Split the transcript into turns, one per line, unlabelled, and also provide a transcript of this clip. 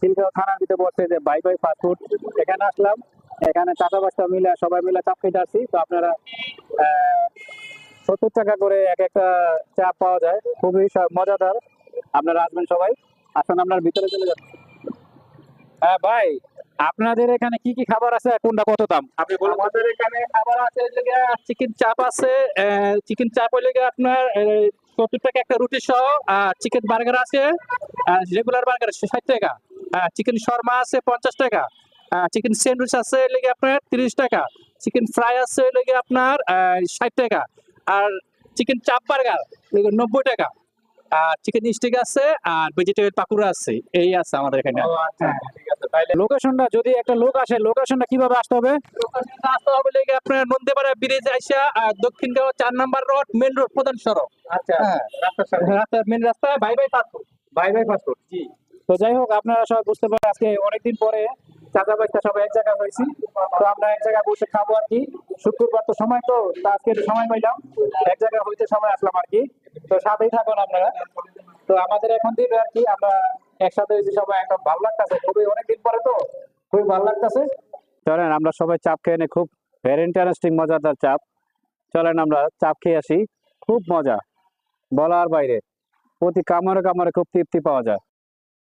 খিলগাঁও থানার ভিতরে বসছে যে বাই বাই ফাস্টফুড। এখানে আসলাম, এখানে চাচা বাচ্চা মিলে সবাই মিলে চাপ খেতে আসছি। তো আপনারা 70 টাকা করে এক একটা চা পাওয়া যায়, খুবই মজাদার। আপনারা আসবেন সবাই, আসুন আপনার ভিতরে চলে যান। হ্যাঁ ভাই, আপনাদের এখানে কি কি খাবার আছে, কোনটা কত দাম আপনি বলুন।
আমাদের এখানে খাবার আছে চিকেন চাপ আছে। চিকেন চাপ হইলে গিয়ে আপনার 70 টাকা একটা রুটি সহ। চিকেন বার্গার আছে, রেগুলার বার্গার 60 টাকা। চিকেন শর্মা আছে 50 টাকা। চিকেন স্যান্ডউইচ আছে লেগে আপনার 30 টাকা। চিকেন ফ্রাই আছে লেগে আপনার 60 টাকা। আর চিকেন চাপ বার্গার লেগে 90 টাকা। আর চিকেন স্টিক আছে, আর ভেজিটেবল পাকুড়া আছে। এই আছে আমাদের এখানে।
ঠিক আছে, তাইলে লোকেশনটা, যদি একটা লোক আসে, লোকেশনটা কিভাবে আসতে হবে?
লোকেশনটা আসতে হবে লেগে আপনার নন্দীপাড়া ব্রিজ আইসা দক্ষিণগাঁও 4 নম্বর রোড, মেন রোড, প্রধান সড়ক।
আচ্ছা, রাস্তার সামনে
রাস্তা, মেন রাস্তা, bye bye fast food.
Bye bye fast food.
জি।
তো যাই হোক, আপনারা সবাই বুঝতে পারেন আজকে অনেকদিন পরে চাচা বাচ্চা সবাই এক জায়গায় হয়েছি। তো আমরা এক জায়গায় বসে খাবো আর কি। শুক্রবার তো সময়, তো আজকে একটু সময় পাইলাম, এক জায়গায় হইতে সময় আসলাম আর কি। তো সাথেই থাকুন আপনারা। তো আমাদের এখন দিন আর কি, আমরা একসাথে হয়েছি সবাই, একদম ভালো লাগতেছে, খুবই অনেকদিন পরে, তো খুবই ভালো লাগতেছে। চলেন আমরা সবাই চাপ খেয়ে নি, খুব ভেরি ইন্টারেস্টিং মজাদার চাপ। চলেন আমরা চাপ খেয়ে আসি, খুব মজা, বলার বাইরে। প্রতি কামড়ে কামড়ে খুব তৃপ্তি পাওয়া যায়।